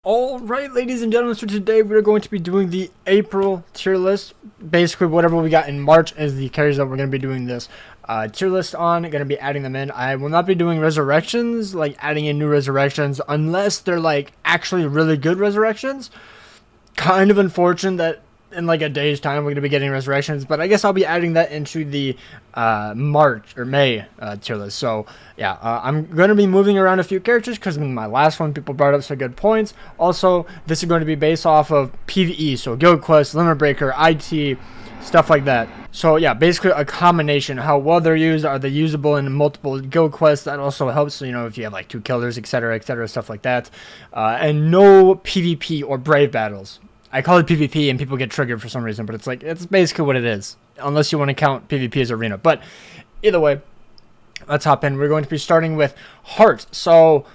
Alright, ladies and gentlemen, so today we're going to be doing the April tier list. Basically, whatever we got in March is the carries that we're going to be doing this tier list on. Going to be adding them in. I will not be doing resurrections, like adding in new resurrections, unless they're like actually really good resurrections. Kind of unfortunate that in like a day's time we're going to be getting resurrections, but I guess I'll be adding that into the March or May tier list. So yeah, I'm going to be moving around a few characters because in my last one people brought up some good points. Also, this is going to be based off of PVE, so guild quest, limit breaker, IT, stuff like that. So yeah, basically a combination. How well they're used, are they usable in multiple guild quests? That also helps, you know, if you have like 2 killers, etc, stuff like that. And no PvP or brave battles. I call it PvP and people get triggered for some reason, but it's basically what it is, unless you want to count PvP as arena. But either way, let's hop in. We're going to be starting with Heart. So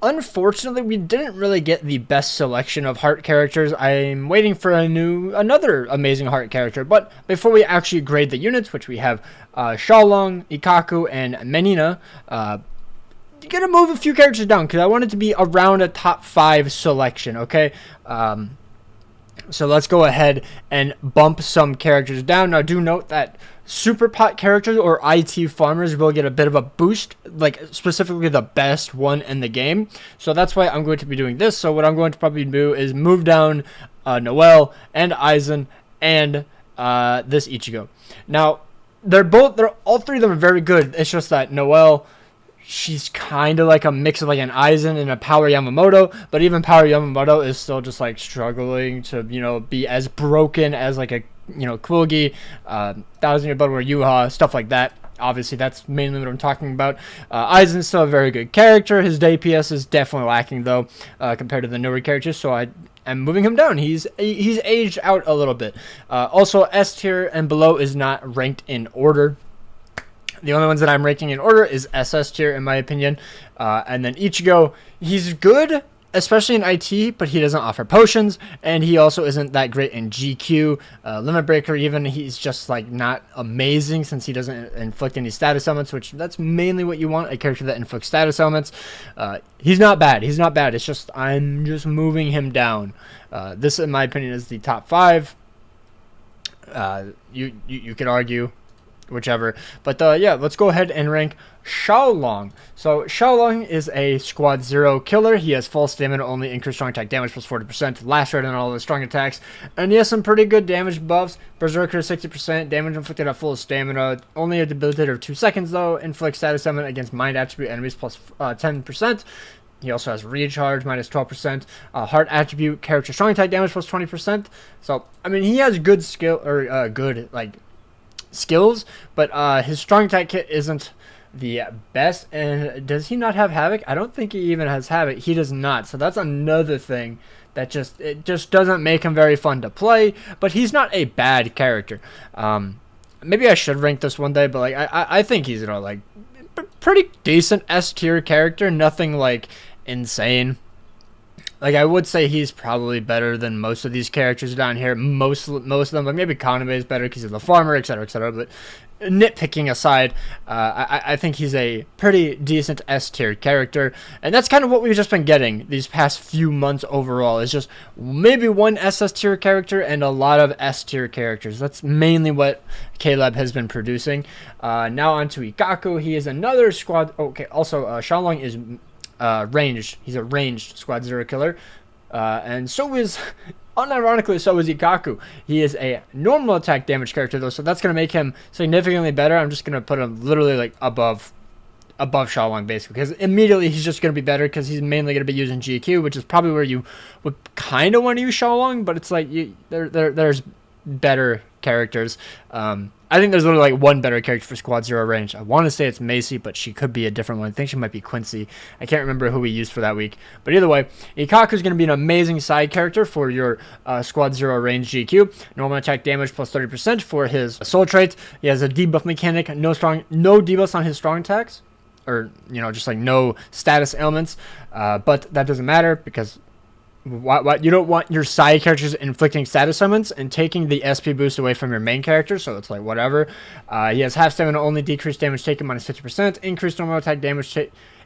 unfortunately, we didn't really get the best selection of Heart characters. I'm waiting for another amazing Heart character. But before we actually grade the units, which we have Xiaolong, Ikaku, and Menina, you're gonna move a few characters down because I want it to be around a top 5 selection. Okay. So let's go ahead and bump some characters down. Now do note that super pot characters or IT farmers will get a bit of a boost, like specifically the best one in the game. So that's why I'm going to be doing this. So what I'm going to probably do is move down Noelle and Aizen and this Ichigo. Now all three of them are very good. It's just that Noelle, she's kind of like a mix of like an Aizen and a Power Yamamoto, but even Power Yamamoto is still just like struggling to, you know, be as broken as like a, you know, Quilgi, Thousand Year Blood War Yuha, stuff like that. Obviously, that's mainly what I'm talking about. Aizen's still a very good character. His DPS is definitely lacking though, compared to the newer characters. So I am moving him down. He's aged out a little bit. Also, S tier and below is not ranked in order. The only ones that I'm ranking in order is SS tier, in my opinion. And then Ichigo, he's good, especially in IT, but he doesn't offer potions, and he also isn't that great in GQ. Limit Breaker, even, he's just like not amazing since he doesn't inflict any status elements, which that's mainly what you want, a character that inflicts status elements. He's not bad. He's not bad. It's just I'm just moving him down. This, in my opinion, is the top 5. You could argue whichever, but yeah, let's go ahead and rank Xiaolong. So Xiaolong is a squad 0 killer. He has full stamina, only increased strong attack damage plus 40%, last rate on all of his strong attacks, and he has some pretty good damage buffs. Berserker 60%, damage inflicted at full stamina, only a debilitator of 2 seconds though, inflicts status summon against mind attribute enemies plus 10%. He also has recharge minus 12%, heart attribute, character strong attack damage plus 20%. So I mean, he has good skill, or good like skills, but his strong attack kit isn't the best. And does he not have Havoc? I don't think he even has Havoc. He does not. So that's another thing that just doesn't make him very fun to play. But he's not a bad character. Maybe I should rank this one day, but like I think he's, you know, like pretty decent S tier character. Nothing like insane. Like, I would say he's probably better than most of these characters down here. Most of them, but maybe Kaname is better because he's the farmer, etc, etc. But nitpicking aside, I think he's a pretty decent S tier character. And that's kind of what we've just been getting these past few months overall. Is just maybe one SS tier character and a lot of S tier characters. That's mainly what Caleb has been producing. Now on to Ikaku. He is another squad. Okay, also, Xiaolong is ranged. He's a ranged squad 0 killer, and so is, unironically, so is Ikaku. He is a normal attack damage character though, so that's going to make him significantly better. I'm just going to put him literally like above Xiaolong basically, because immediately he's just going to be better because he's mainly going to be using GQ, which is probably where you would kind of want to use Xiaolong, but it's like there's better characters. I think there's literally like one better character for squad 0 range. I want to say it's Macy, but she could be a different one. I think she might be Quincy. I can't remember who we used for that week. But either way, Ikaku is going to be an amazing side character for your squad 0 range GQ. Normal attack damage plus 30% for his soul trait. He has a debuff mechanic, no debuffs on his strong attacks, or, you know, just like no status ailments. But that doesn't matter because what you don't want your side characters inflicting status summons and taking the SP boost away from your main character, so it's like whatever. He has half stamina, only decreased damage taken minus 50%, increased normal attack damage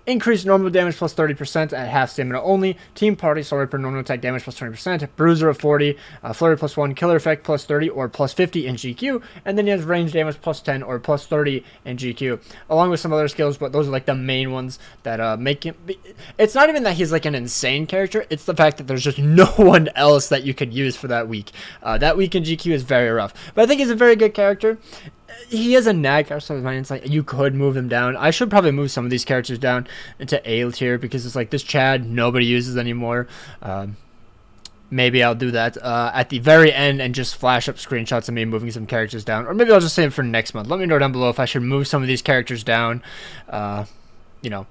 Increase normal damage plus 30% at half stamina only. Team Party, Sword per normal attack damage plus 20%. Bruiser of 40. Flurry plus 1. Killer effect plus 30 or plus 50 in GQ. And then he has range damage plus 10 or plus 30 in GQ. Along with some other skills, but those are like the main ones that make him... It's not even that he's like an insane character. It's the fact that there's just no one else that you could use for that week. That week in GQ is very rough. But I think he's a very good character. He has a nag, so it's like you could move him down. I should probably move some of these characters down into A tier because it's like this Chad nobody uses anymore. Maybe I'll do that at the very end and just flash up screenshots of me moving some characters down, or maybe I'll just save it for next month. Let me know down below if I should move some of these characters down. You know,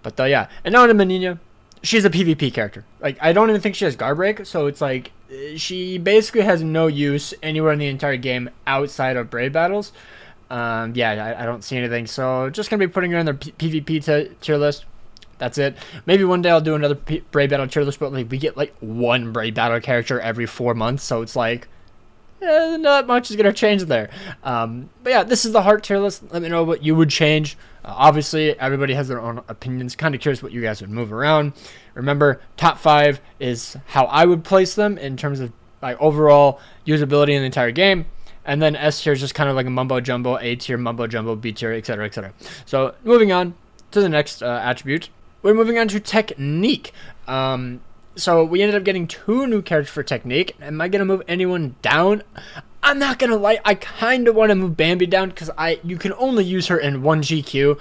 but yeah. And now to Menina. She's a PvP character. Like, I don't even think she has guard break, so it's like she basically has no use anywhere in the entire game outside of Brave battles. Yeah, I don't see anything, so just gonna be putting her in the PvP tier list. That's it. Maybe one day I'll do another Brave battle tier list, but like we get like one Brave battle character every 4 months, so it's like not much is gonna change there. But yeah, this is the heart tier list. Let me know what you would change. Obviously, everybody has their own opinions. Kind of curious what you guys would move around. Remember, top 5 is how I would place them in terms of like overall usability in the entire game. And then S tier is just kind of like a mumbo jumbo, A tier, mumbo jumbo, B tier, etc., etc. So moving on to the next attribute, we're moving on to technique. So we ended up getting 2 new characters for technique. Am I gonna move anyone down? I'm not gonna lie, I kind of want to move Bambi down because you can only use her in 1 GQ.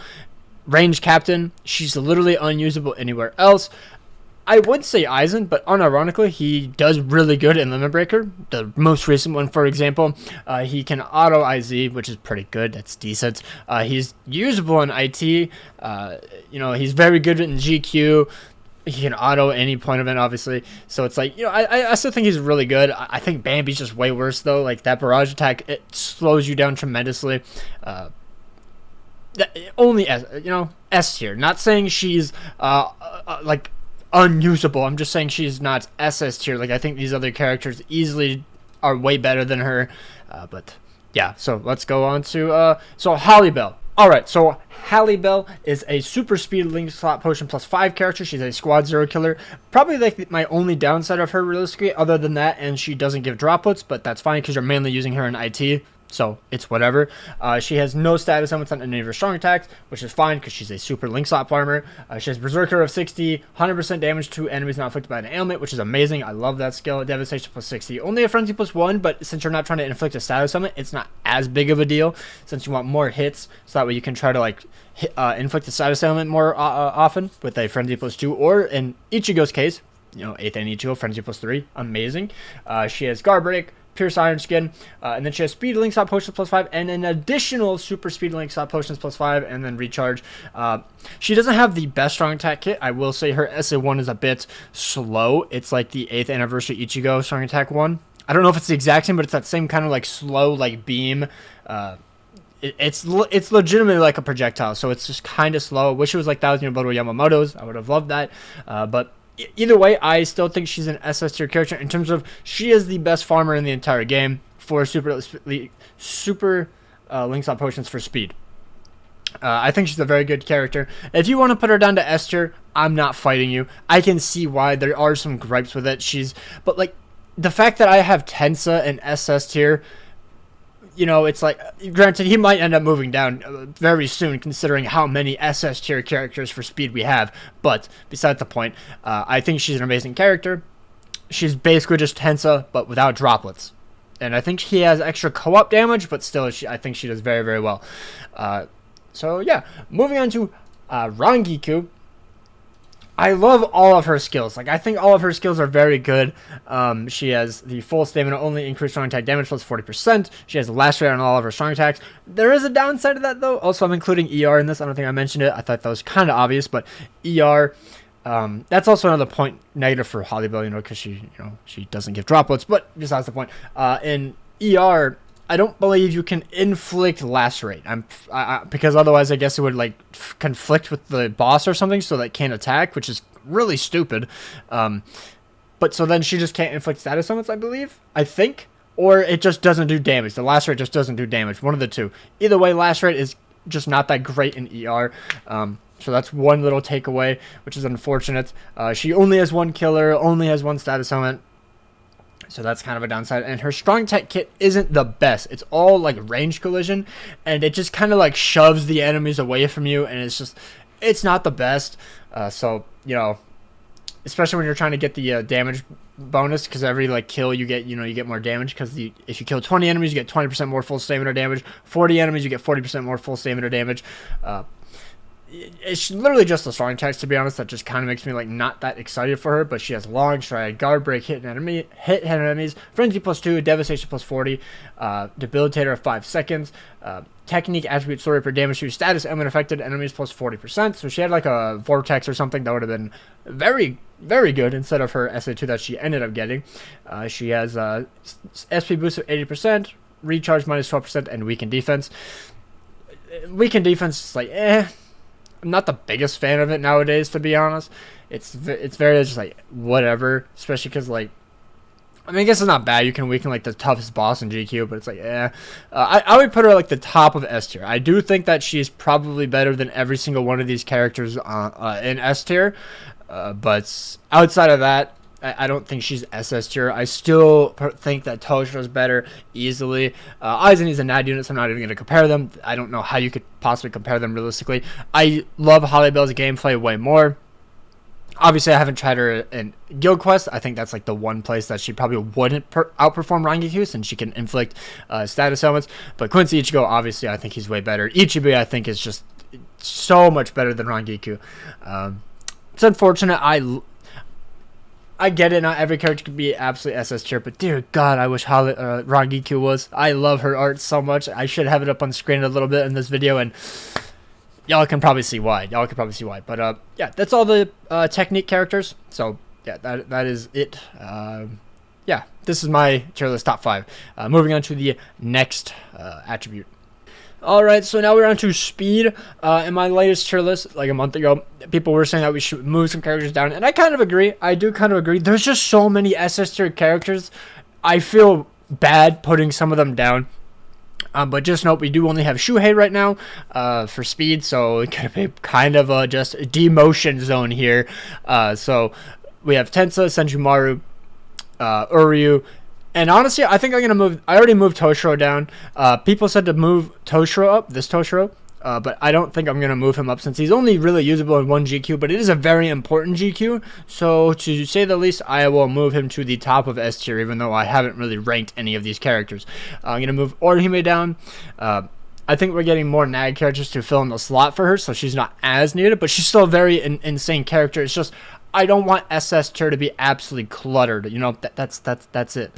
Range Captain, she's literally unusable anywhere else. I would say Aizen, but unironically, he does really good in Limit Breaker. The most recent one, for example, he can auto IZ, which is pretty good. That's decent. He's usable in IT. You know, he's very good in GQ. He can auto any point event, obviously. So it's like, you know, I still think he's really good. I think Bambi's just way worse, though. Like, that barrage attack, it slows you down tremendously. Only, S tier. Not saying she's, like, unusable. I'm just saying she's not SS tier. Like, I think these other characters easily are way better than her. But, yeah. So, let's go on to, Holly Bell. Alright, so Halle Bell is a super speed link slot potion plus 5 character. She's a squad 0 killer. Probably like my only downside of her realistically, other than that, and she doesn't give droplets, but that's fine because you're mainly using her in IT. So it's whatever. She has no status elements on any of her strong attacks, which is fine because she's a super link slot farmer. She has Berserker of 60, 100% damage to enemies not afflicted by an ailment, which is amazing. I love that skill. Devastation plus 60. Only a frenzy plus 1, but since you're not trying to inflict a status element, it's not as big of a deal since you want more hits. So that way you can try to like inflict a status element more often with a frenzy plus 2, or in Ichigo's case, you know, 8th and Ichigo, frenzy plus 3. Amazing. She has guard break, Pierce Iron Skin, and then she has Speed Link Slot Potions plus 5, and an additional Super Speed Link Slot Potions plus 5, and then Recharge. She doesn't have the best strong attack kit. I will say her SA1 is a bit slow. It's like the 8th anniversary Ichigo strong attack one. I don't know if it's the exact same, but it's that same kind of like slow like beam. It's legitimately like a projectile, so it's just kind of slow. I wish it was like 1000 Year Blood or Yamamoto's. I would have loved that, but either way, I still think she's an SS tier character in terms of she is the best farmer in the entire game for super link slot potions for speed. I think she's a very good character. If you want to put her down to S tier, I'm not fighting you. I can see why there are some gripes with it. But like the fact that I have Tensa in SS tier, you know, it's like, granted, he might end up moving down very soon, considering how many SS tier characters for speed we have. But besides the point, I think she's an amazing character. She's basically just Tensa, but without droplets. And I think he has extra co-op damage, but still, I think she does very, very well. So yeah, moving on to Rangiku. I love all of her skills. Like, I think all of her skills are very good. She has the full stamina only, increased strong attack damage plus 40%. She has the last rate on all of her strong attacks. There is a downside to that, though. Also, I'm including ER in this. I don't think I mentioned it. I thought that was kind of obvious, but ER, that's also another point negative for Holly Bell, you know, because she doesn't give droplets, but besides the point. In ER, I don't believe you can inflict lacerate. Because otherwise I guess it would like conflict with the boss or something, so that can't attack, which is really stupid. But so then she just can't inflict status summons, I think, or it just doesn't do damage. The lacerate just doesn't do damage. One of the two. Either way, lacerate is just not that great in ER. So that's one little takeaway, which is unfortunate. She only has one killer, only has one status element. So that's kind of a downside. And her strong tech kit isn't the best. It's all like range collision, and it just kind of like shoves the enemies away from you, and it's not the best. So, you know, especially when you're trying to get the damage bonus, because every like kill you get, you get more damage, because if you kill 20 enemies, you get 20% more full stamina damage. 40 enemies, you get 40% more full stamina damage. It's literally just the strong attacks, to be honest, that just kind of makes me like not that excited for her. But she has long stride, guard break, hit enemies, frenzy +2, devastation +40, debilitator of 5 seconds, technique, attribute, story per damage to status element affected enemies +40%. So she had like a vortex or something that would have been very, very good instead of her SA2 that she ended up getting. She has SP boost of 80%, recharge -12%, and weakened defense. Weakened defense is like I'm not the biggest fan of it nowadays, to be honest. It's very just like whatever, especially because like, I mean, I guess it's not bad. You can weaken like the toughest boss in GQ, but it's like I would put her like the top of S tier. I do think that she's probably better than every single one of these characters in S tier, but outside of that, I don't think she's SS tier. I still think that Toshiro's better easily. Aizen is a NAD unit, so I'm not even going to compare them. I don't know how you could possibly compare them realistically. I love Holly Bell's gameplay way more. Obviously, I haven't tried her in Guild Quest. I think that's like the one place that she probably wouldn't outperform Rangiku, since she can inflict status elements. But Quincy Ichigo, obviously, I think he's way better. Ichibe, I think, is just so much better than Rangiku. It's unfortunate. I get it, not every character could be absolutely SS tier, but dear God, I wish Rangiku was. I love her art so much. I should have it up on screen a little bit in this video, and y'all can probably see why. But yeah, that's all the technique characters. So yeah, that is it. Yeah, this is my tier list top 5. Moving on to the next attribute. Alright, so now we're on to speed. In my latest tier list, like a month ago, people were saying that we should move some characters down, and I kind of agree. I do kind of agree. There's just so many SS tier characters. I feel bad putting some of them down. But just note, we do only have Shuhei right now for speed, so it could be kind of just a demotion zone here. So we have Tensa, Senjumaru, Uryu. And honestly, I think I'm going to move... I already moved Toshiro down. People said to move Toshiro up, this Toshiro. But I don't think I'm going to move him up, since he's only really usable in one GQ. But it is a very important GQ. So, to say the least, I will move him to the top of S tier, even though I haven't really ranked any of these characters. I'm going to move Orihime down. I think we're getting more nag characters to fill in the slot for her, so she's not as needed. But she's still a very insane character. It's just... I don't want SS tier to be absolutely cluttered. You know, that's it.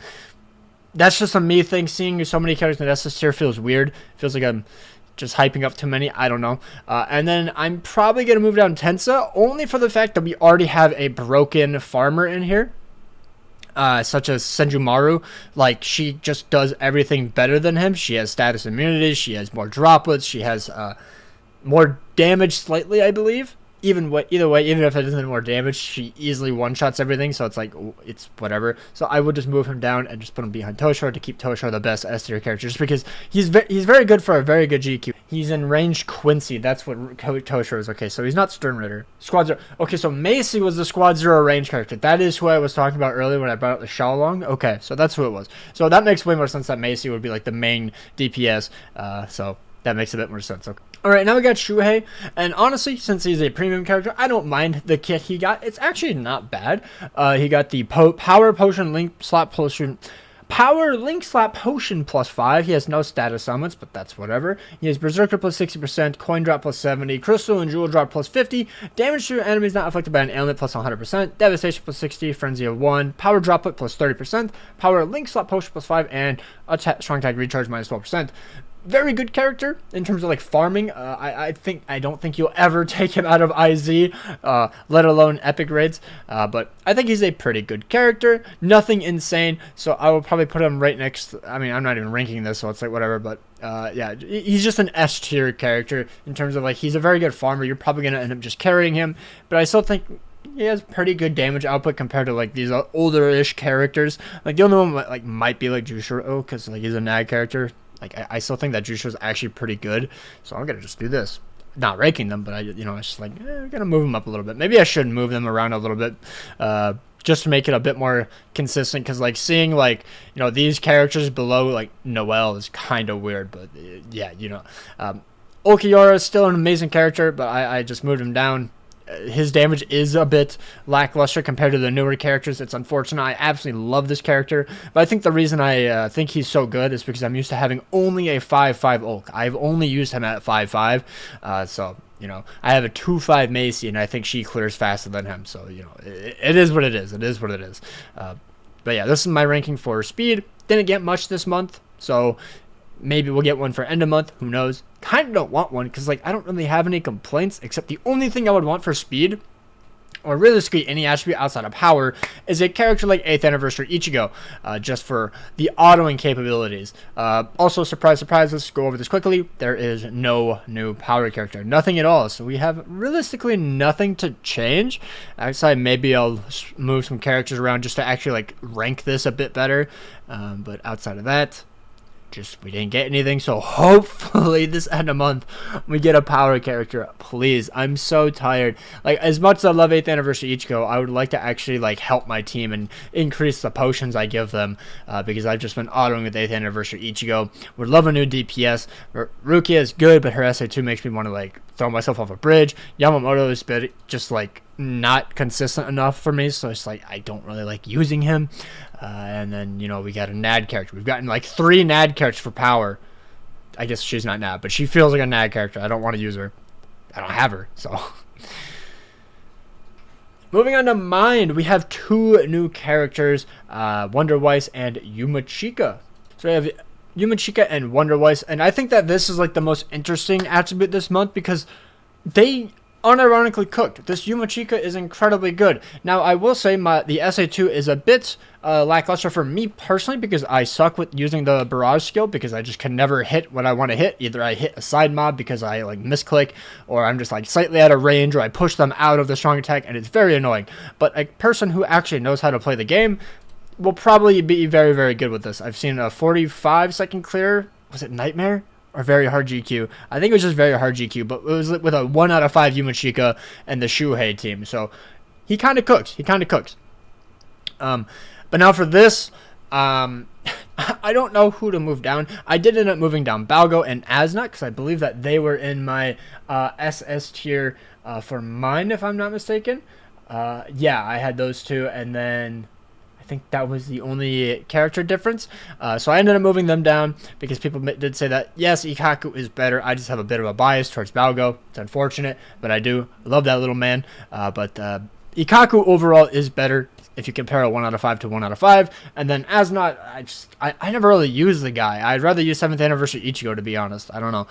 That's just a me thing. Seeing so many characters in SS tier feels weird. Feels like I'm just hyping up too many. I don't know. And then I'm probably going to move down Tensa, only for the fact that we already have a broken farmer in here. Such as Senjumaru. Like, she just does everything better than him. She has status immunity. She has more droplets. She has more damage slightly, I believe. Either way, even if it isn't more damage, she easily one-shots everything, so it's like, it's whatever. So I would just move him down and just put him behind Toshiro to keep Toshiro the best S tier character, just because he's very good for a very good GQ. He's in range Quincy, that's what Toshiro is. Okay, so he's not Stern Ritter. Squad 0. Okay, so Macy was the Squad 0 range character. That is who I was talking about earlier when I brought up the Xiaolong. Okay, so that's who it was. So that makes way more sense that Macy would be like the main DPS, so that makes a bit more sense. Okay. Alright, now we got Shuhei, and honestly, since he's a premium character, I don't mind the kit he got. It's actually not bad. He got the Power Link Slap Potion +5. He has no status summons, but that's whatever. He has Berserker +60%, Coin Drop +70, Crystal and Jewel Drop +50, Damage to enemies not affected by an ailment +100%, Devastation +60, Frenzy of 1, Power Droplet +30%, Power Link Slap Potion +5, and Strong Tag Recharge -12%. Very good character in terms of like farming. I don't think you'll ever take him out of IZ, let alone epic raids. But I think he's a pretty good character. Nothing insane, so I will probably put him right next. I mean, I'm not even ranking this, so it's like whatever. But yeah, he's just an S tier character in terms of like he's a very good farmer. You're probably gonna end up just carrying him, but I still think he has pretty good damage output compared to like these older-ish characters. Like the only one like might be like Jushiro, because like he's a nag character. Like, I still think that Jusho is actually pretty good, so I'm going to just do this. not ranking them, but it's just like, we're gonna move them up a little bit. Maybe I should move them around a little bit, just to make it a bit more consistent. Because like seeing like these characters below like Noelle is kind of weird. But yeah, Ulquiorra is still an amazing character, but I just moved him down. His damage is a bit lackluster compared to the newer characters. It's unfortunate. I absolutely love this character, but I think the reason I think he's so good is because I'm used to having only a 5/5 Ulk. I've only used him at 5/5, so I have a 2/5 Macy, and I think she clears faster than him. So it is what it is. It is what it is. But yeah, this is my ranking for speed. Didn't get much this month, so maybe we'll get one for end of month. Who knows? Kind of don't want one because like I don't really have any complaints, except the only thing I would want for speed, or realistically any attribute outside of power, is a character like 8th Anniversary Ichigo, just for the autoing capabilities. Also, surprise, surprise, let's go over this quickly. There is no new power character. Nothing at all. So we have realistically nothing to change. Outside, maybe I'll move some characters around just to actually like rank this a bit better. But outside of that, we didn't get anything. So hopefully this end of month we get a power character. Please, I'm so tired. Like, as much as I love 8th Anniversary Ichigo, I would like to actually like help my team and increase the potions I give them, because I've just been autoing with 8th Anniversary Ichigo. Would love a new DPS. Rukia is good, but her SA2 makes me want to like throw myself off a bridge. Yamamoto is just like not consistent enough for me, so it's like I don't really like using him. And then we got a NAD character. We've gotten like 3 NAD characters for power. I guess she's not NAD, but she feels like a NAD character. I don't want to use her. I don't have her, so. Moving on to Mind, we have 2 new characters, Wonder Weiss and Yumachika. So we have Yumachika and Wonder Weiss, and I think that this is like the most interesting attribute this month because they unironically cooked. This Yumachika is incredibly good. Now, I will say the SA2 is a bit lackluster for me personally because I suck with using the barrage skill because I just can never hit what I want to hit. Either I hit a side mob because I like misclick, or I'm just like slightly out of range, or I push them out of the strong attack, and it's very annoying. But a person who actually knows how to play the game will probably be very, very good with this. I've seen a 45-second clear. Was it Nightmare? Or very hard GQ. I think it was just very hard GQ, but it was with a 1 out of 5 Yumachika and the Shuhei team. So he kind of cooks. But now for this, I don't know who to move down. I did end up moving down Balgo and Asnat because I believe that they were in my SS tier for Mind, if I'm not mistaken. Yeah, I had those 2, and then I think that was the only character difference. So I ended up moving them down because people did say that, yes, Ikaku is better. I just have a bit of a bias towards Balgo. It's unfortunate, but I do love that little man. But Ikaku overall is better if you compare a 1 out of 5 to 1 out of 5. And then Asnat, I never really use the guy. I'd rather use 7th Anniversary Ichigo, to be honest. I don't know.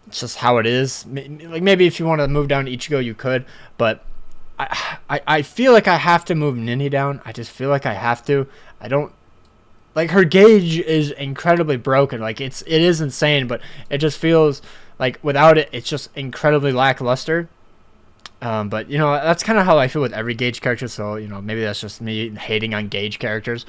It's just how it is. Like, maybe if you want to move down to Ichigo, you could, but I feel like I have to move Nini down. I just feel like I have to. I don't like her gauge is incredibly broken. Like it is insane, but it just feels like without it, it's just incredibly lackluster. But that's kind of how I feel with every gauge character. So maybe that's just me hating on gauge characters.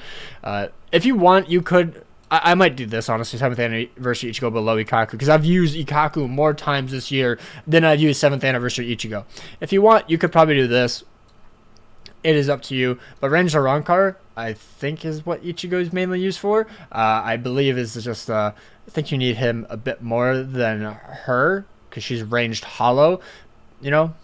If you want, you could. I might do this, honestly, 7th Anniversary Ichigo below Ikaku, because I've used Ikaku more times this year than I've used 7th Anniversary Ichigo. If you want, you could probably do this. It is up to you. But Ranged Arrancar, I think, is what Ichigo is mainly used for. I believe is just, I think you need him a bit more than her, because she's ranged hollow,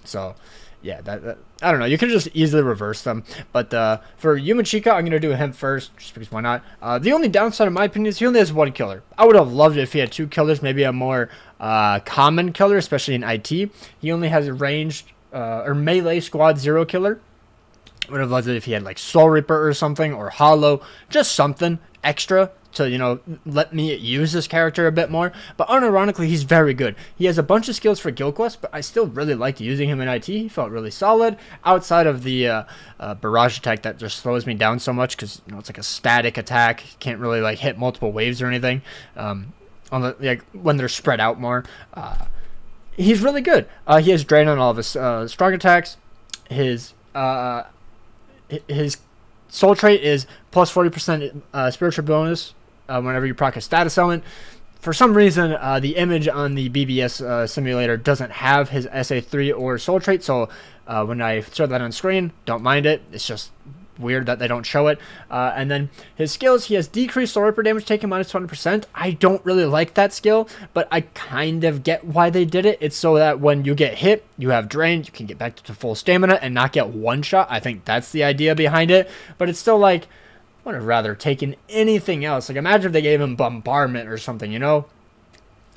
So, yeah, that I don't know. You can just easily reverse them. But for Yumachika, I'm going to do him first, just because why not? The only downside, in my opinion, is he only has 1 killer. I would have loved it if he had 2 killers, maybe a more common killer, especially in IT. He only has a ranged or melee squad 0 killer. Would have loved it if he had like Soul Reaper or something, or Hollow, just something extra to, let me use this character a bit more. But unironically, he's very good. He has a bunch of skills for Guild Quest, but I still really liked using him in IT. He felt really solid outside of the barrage attack that just slows me down so much because, it's like a static attack. Can't really like hit multiple waves or anything when they're spread out more. He's really good. He has Drain on all of his strong attacks. His soul trait is plus 40% spiritual bonus whenever you proc a status element. for some reason, the image on the BBS simulator doesn't have his SA3 or soul trait, so when I show that on screen, don't mind it. It's just weird that they don't show it. And then his skills, he has decreased soul reaper damage taken minus 20%. I don't really like that skill, but I kind of get why they did it. It's so that when you get hit, you have drained, you can get back to full stamina and not get one shot. I think that's the idea behind it, but it's still like, I would have rather taken anything else. Like, imagine if they gave him bombardment or something, you know?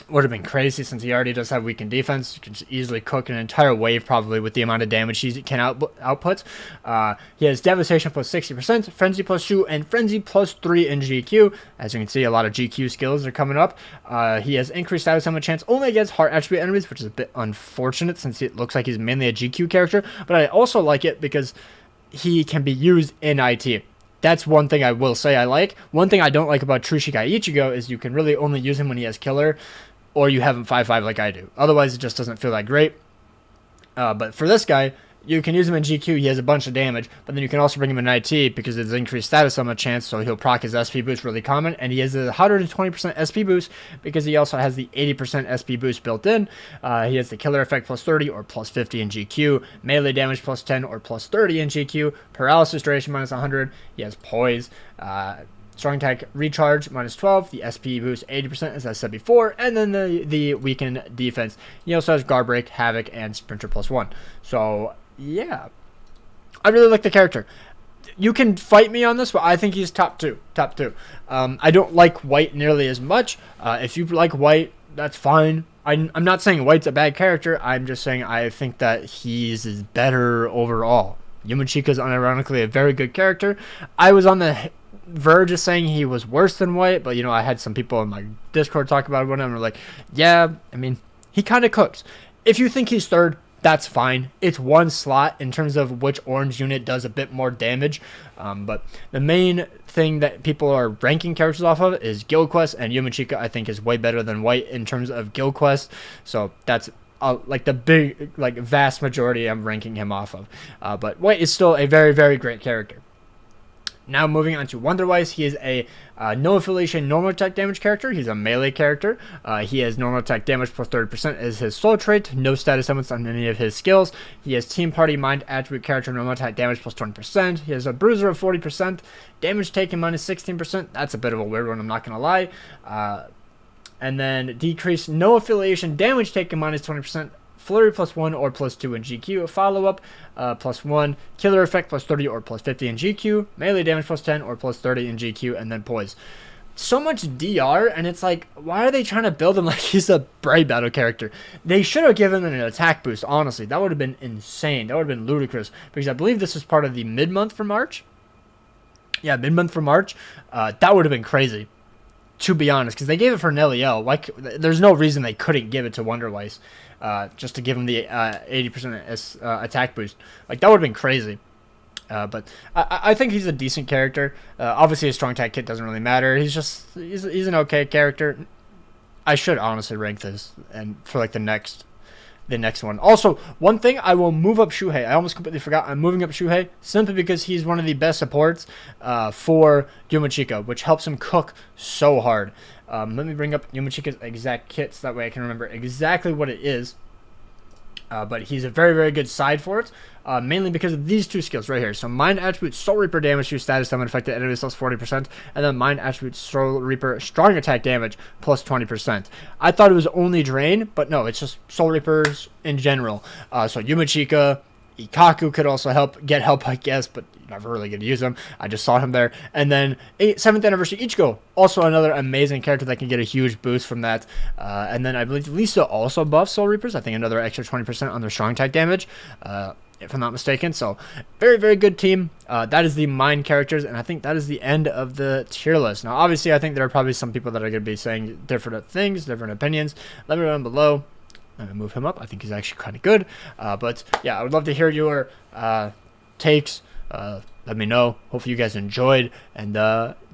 Would have been crazy since he already does have weakened defense. You can just easily cook an entire wave probably with the amount of damage he can output. He has Devastation plus 60%, Frenzy plus 2, and Frenzy plus 3 in GQ. As you can see, a lot of GQ skills are coming up. He has increased status summon chance only against heart attribute enemies, which is a bit unfortunate since it looks like he's mainly a GQ character. But I also like it because he can be used in IT. That's one thing I will say I like. One thing I don't like about Trushikai Ichigo is you can really only use him when he has killer, or you have him 5-5 like I do. Otherwise, it just doesn't feel that great. But for this guy, you can use him in GQ. He has a bunch of damage, but then you can also bring him in IT because it's increased status summon chance, so he'll proc his SP boost really common, and he has a 120% SP boost because he also has the 80% SP boost built in. He has the killer effect plus 30 or plus 50 in GQ, melee damage plus 10 or plus 30 in GQ, paralysis duration minus 100. He has poise. Strong attack recharge minus 12, the SP boost 80% as I said before, and then the weakened defense. He also has guard break, havoc, and sprinter plus 1. So yeah, I really like the character. You can fight me on this, but I think he's top two. I don't like White nearly as much. If you like White, that's fine. I'm not saying White's a bad character. I'm just saying I think that he's better overall. Yumachika's unironically a very good character. I was on the verge of saying he was worse than White, but you know, I had some people in my Discord talk about it and they're like, yeah, I mean, he kind of cooks. If you think he's third, that's fine. It's one slot in terms of which orange unit does a bit more damage. But the main thing that people are ranking characters off of is Guild Quest, and Yumachika I think is way better than White in terms of Guild Quest. So that's like the big, like vast majority I'm ranking him off of. But White is still a very, very great character. Now moving on to Wonderwise, he is a no affiliation normal attack damage character. He's a melee character. He has normal attack damage plus 30% as his soul trait. No status elements on any of his skills. He has team party mind attribute character normal attack damage plus 20%. He has a bruiser of 40%. Damage taken minus 16%. That's a bit of a weird one, I'm not going to lie. And then decrease no affiliation damage taken minus 20%. Flurry plus 1 or plus 2 in GQ, follow-up plus 1, killer effect plus 30 or plus 50 in GQ, melee damage plus 10 or plus 30 in GQ, and then poise. So much DR, and it's like, why are they trying to build him like he's a Brave Battle character? They should have given him an attack boost, honestly. That would have been insane. That would have been ludicrous, because I believe this is part of the mid-month for March. Yeah, mid-month for March. That would have been crazy, to be honest, because they gave it for Neliel. Like, there's no reason they couldn't give it to Wonderwise. Just to give him the 80% attack boost. Like, that would have been crazy. But I think he's a decent character. Obviously, his strong attack kit doesn't really matter. He's an okay character. I should honestly rank this and for like the next one. Also, one thing, I will move up Shuhei. I almost completely forgot. I'm moving up Shuhei simply because he's one of the best supports for Yumachika, which helps him cook so hard. Let me bring up Yumachika's exact kits. That way I can remember exactly what it is. But he's a very, very good side for it. Mainly because of these two skills right here. So Mind Attribute Soul Reaper damage to status summon affected enemies plus 40%. And then Mind Attribute Soul Reaper strong attack damage plus 20%. I thought it was only Drain, but no, it's just Soul Reapers in general. So Yumachika, Ikaku could also get help, I guess, but you're never really going to use him. I just saw him there. And then 7th Anniversary Ichigo, also another amazing character that can get a huge boost from that. And then I believe Lisa also buffs Soul Reapers. I think another extra 20% on their strong attack damage, if I'm not mistaken. So very, very good team. That is the Mind characters, and I think that is the end of the tier list. Now, obviously, I think there are probably some people that are going to be saying different things, different opinions. Let me know down below. I'm going to move him up. I think he's actually kind of good. But yeah, I would love to hear your takes. Let me know. Hopefully you guys enjoyed. And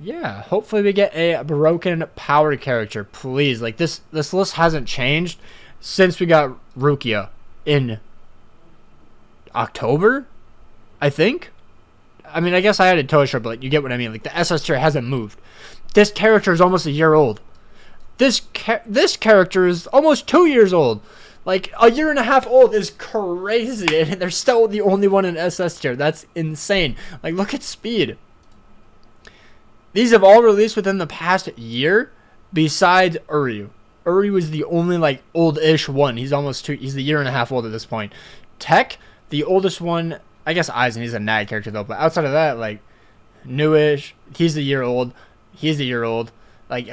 yeah, hopefully we get a broken power character. Please. Like, this list hasn't changed since we got Rukia in October, I think. I mean, I guess I added Tosha, but you get what I mean. Like, the SS tier hasn't moved. This character is almost a year old. this character is almost 2 years old. Like, a year and a half old is crazy, and they're still the only one in SS tier. That's insane. Like, look at speed. These have all released within the past year, besides Uryu. Uryu was the only, like, old-ish one. He's he's a year and a half old at this point. Tech, the oldest one, I guess Aizen, he's a nag character, though. But outside of that, like, newish, he's a year old. He's a year old. Like,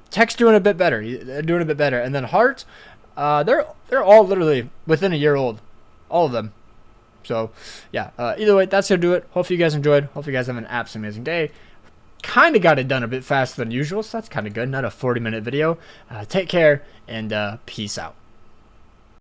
Tech's doing a bit better. They're doing a bit better. And then Heart, they're all literally within a year old. All of them. So, yeah. Either way, that's going to do it. Hopefully you guys enjoyed. Hopefully you guys have an absolutely amazing day. Kind of got it done a bit faster than usual, so that's kind of good. Not a 40-minute video. Take care, and peace out.